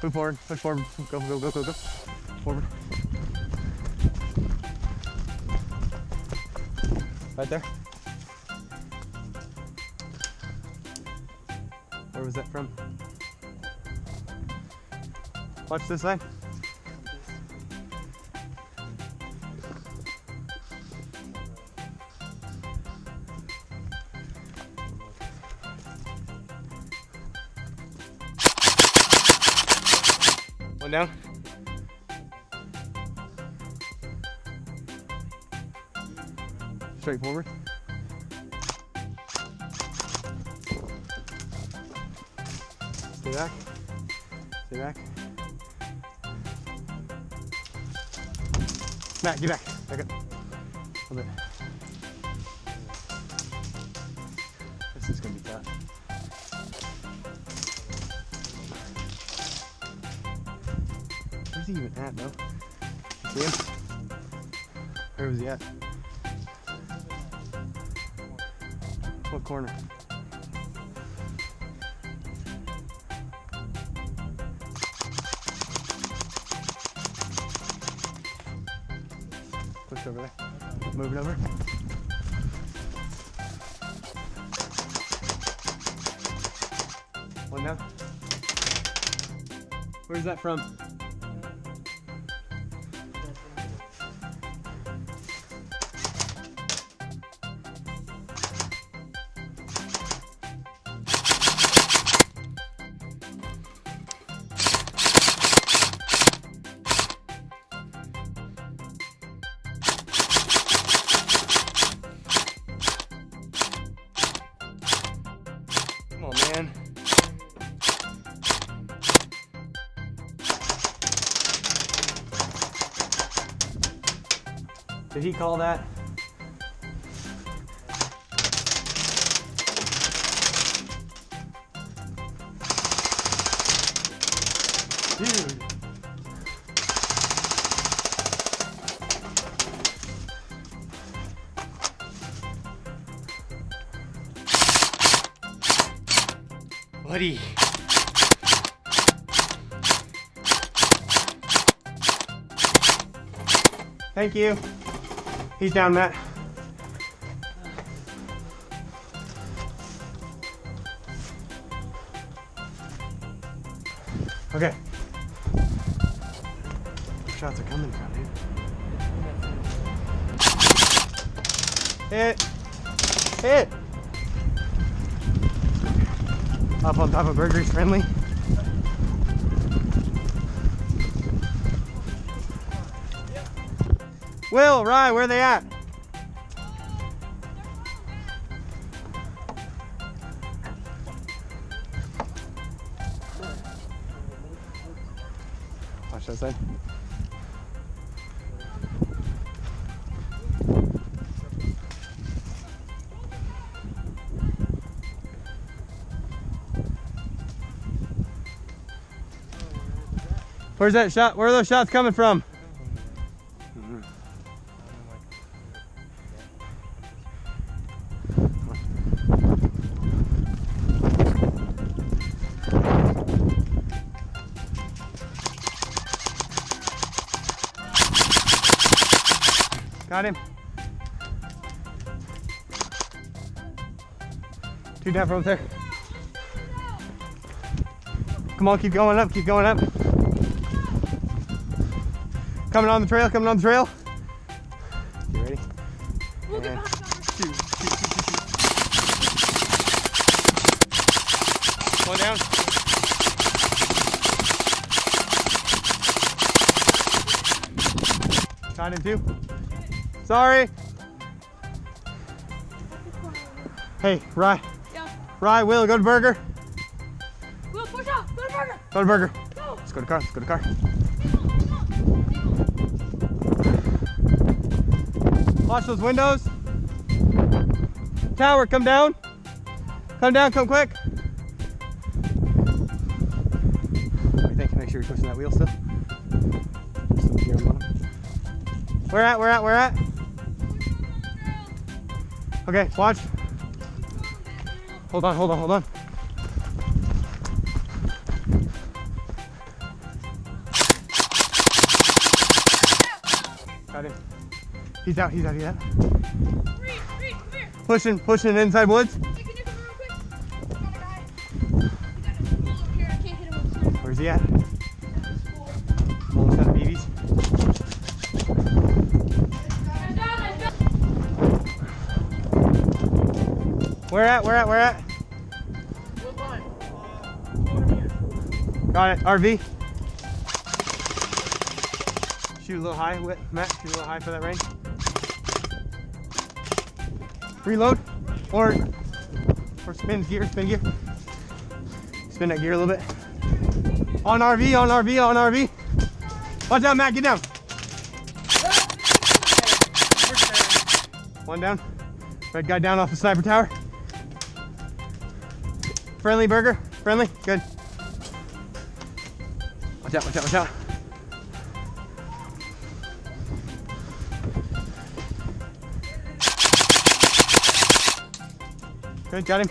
Move forward, push forward. Go, go, go, go, go. Forward. Right there. Where was that from? Watch this side. One down. Straight forward. Stay back. Stay back. Matt, get back. Back up. A little bit. This is gonna be tough. Where's he even at, though? You see him? Where was he at? What corner? Push over there. Moving over. One down. Where's that from? Come on, man. Did he call that? Dude. Buddy. Thank you. He's down, Matt. Okay. Shots are coming from you. Hit. Hit. Up on top of Burger's friendly. Will, Rye, where are they at? Watch that side. Where's that shot? Where are those shots coming from? Got him. Two down from up there. Come on, keep going up, keep going up. Coming on the trail, coming on the trail. You ready? And shoot. One down. Got him too. Sorry. Hey, Rye. Yeah. Rye, Will, go to Burger. Will, push up. Go to Burger. Go to Burger. Go. Let's go to car. Let's go to car. Watch those windows. Tower, come down. Come down, come quick. What do you think? Make sure you're pushing that wheel still. Where at? Where at? Where at? Okay, watch. Hold on, hold on, hold on. He's out, he's out, he's out. Reed, come here. Pushing inside woods. Hey, can you come real quick? I got a guy. He got a spool over here. I can't hit him with the sniper. Where's he at? Spool. Almost out of BBs. Where at? Got it, RV. Shoot a little high, Matt, shoot a little high for that range. Reload, or spin gear. Spin that gear a little bit. On RV. Watch out, Matt, get down. One down. Red guy down off the sniper tower. Friendly burger, friendly, good. Watch out. Good, got him.